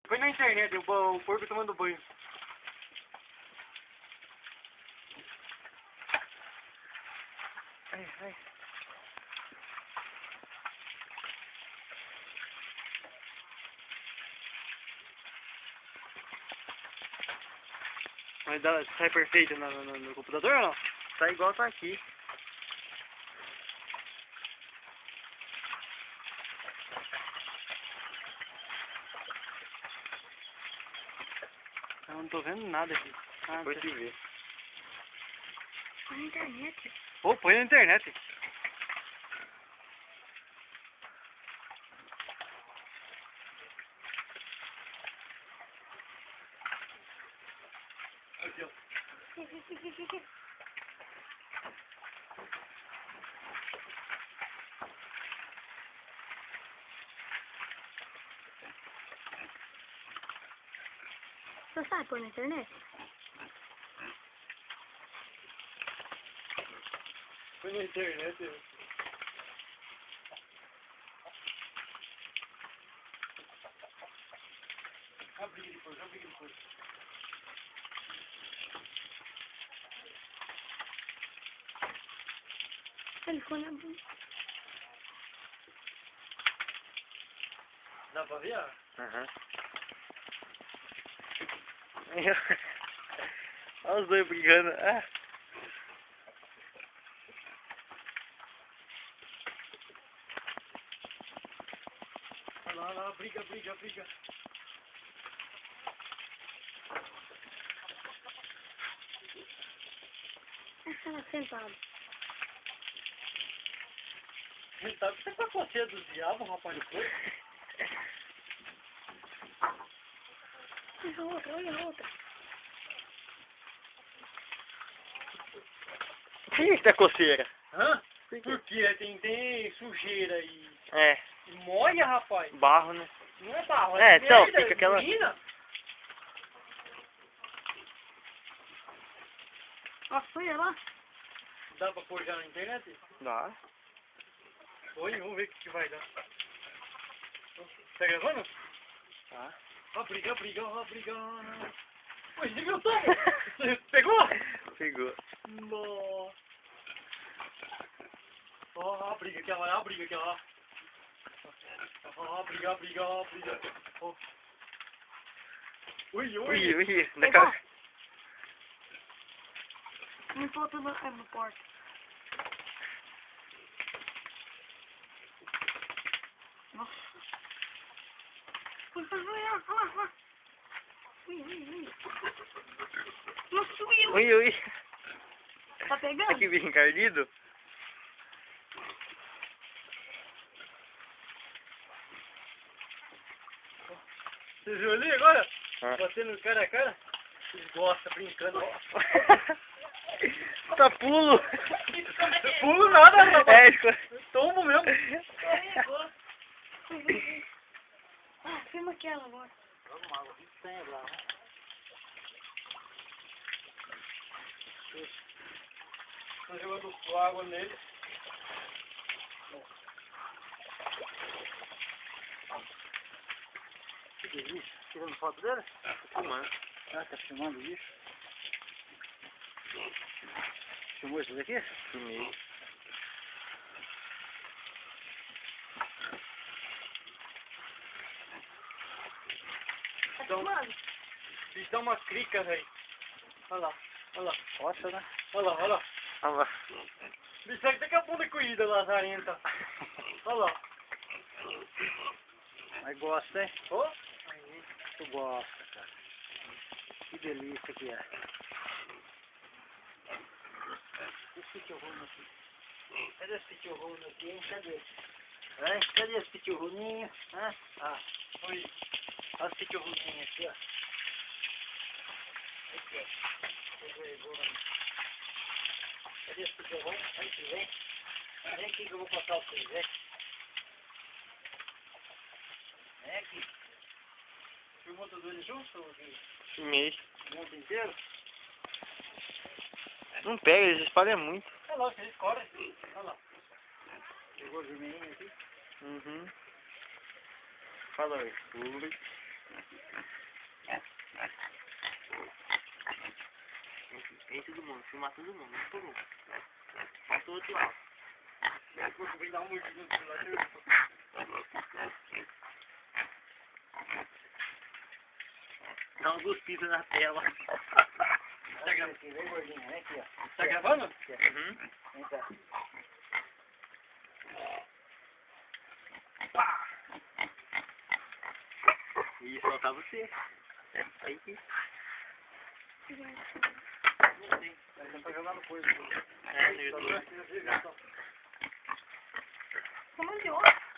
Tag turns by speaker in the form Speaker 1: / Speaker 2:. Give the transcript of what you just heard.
Speaker 1: Foi na internet, o porco tomando banho. Ai. Mas sai perfeito no computador ou não?
Speaker 2: Tá igual tá aqui.
Speaker 1: Eu não tô vendo nada aqui.
Speaker 2: Depois de ver.
Speaker 3: Põe na internet.
Speaker 1: Pô, põe na internet. Aqui, ó.
Speaker 3: Você sabe pôr na internet?
Speaker 1: Põe na internet. Abre depois.
Speaker 3: Telefone é bom.
Speaker 1: Dá pra ver?
Speaker 2: Aham. Olha os dois brigando. Ah.
Speaker 1: Olha lá, briga.
Speaker 3: Essa ela sentada.
Speaker 1: Você tá com a ceia do diabo, rapaz?
Speaker 3: Olha a outra.
Speaker 2: Por que tá coceira?
Speaker 1: Hã? Porque tem sujeira e
Speaker 2: É,
Speaker 1: molha, rapaz.
Speaker 2: barro, né?
Speaker 1: Não é barro,
Speaker 2: É, então,
Speaker 1: merda,
Speaker 2: fica aquela-
Speaker 1: urina.
Speaker 3: Ó, foi lá.
Speaker 1: Dá pra pôr já na internet?
Speaker 2: Dá.
Speaker 1: Põe, vamos ver o que vai dar. Tá gravando?
Speaker 2: Tá.
Speaker 1: Ó, briga. Pô, você viu tudo? Você pegou?
Speaker 2: Pegou.
Speaker 1: Nossa. Ó, a briga aqui, ó. Ó, briga. Ó. Ui.
Speaker 2: Ui.
Speaker 3: Pegou? Não falta no porta. Nossa. Olha lá. Ui. Nossa,
Speaker 2: Ui.
Speaker 3: Tá pegando?
Speaker 2: Aqui bem encardido.
Speaker 1: Você viu ali agora?
Speaker 2: Ah.
Speaker 1: Batendo cara a cara? Eles gostam, brincando.
Speaker 2: Tá pulo.
Speaker 1: Pulo nada, rapaz. Tombo mesmo.
Speaker 3: Filma aquela agora.
Speaker 1: Tô jogando água nele.
Speaker 2: Que delícia. Tirando foto dele? Tá filmando.
Speaker 1: Ah, tá filmando isso?
Speaker 2: Filmou isso daqui? Filmei.
Speaker 3: Tá filmando?
Speaker 1: Bicho dá uma crica, velho. Olha lá.
Speaker 2: Nossa, né?
Speaker 1: Olha lá.
Speaker 2: Olha lá.
Speaker 1: Bicho, sabe que tá com a bunda coída, lazarenta. Olha lá.
Speaker 2: Mas gosta, hein?
Speaker 1: Ó.
Speaker 2: Tu gosta, cara. Que delícia que é.
Speaker 1: Esse pichurruno aqui. Cadê esse pichurruno aqui, hein? Cadê?
Speaker 2: Hein? Cadê esse pichurruninho?
Speaker 1: Ah, oi. Olha esse pichurruninho aqui, ó. Aqui, ó. Cadê esse pichurruno? Vem. Vem aqui que eu vou passar o vocês, vem. Vem aqui. Filmou todos eles juntos ou aqui?
Speaker 2: Filmei.
Speaker 1: O mundo inteiro?
Speaker 2: Não pega, eles espalham muito.
Speaker 1: É lógico, eles correm. Olha lá. Pegou o vermelhinho aqui.
Speaker 2: Uhum. Fala aí. Ui. Vem todo mundo, filmar todo mundo, não todo mundo. Vai pro outro lado.
Speaker 1: Vem dar um mordida no celular.
Speaker 2: Dá uma cuspida na tela.
Speaker 1: Tá gravando?
Speaker 2: Aqui, vem gordinha, vem aqui, ó.
Speaker 1: Tá gravando?
Speaker 2: Uhum. Vem cá.
Speaker 1: Pá!
Speaker 2: E soltar você. Aí que...
Speaker 1: Não tem. Ele tá gravando coisa.
Speaker 2: É, no YouTube.
Speaker 3: Como de outro?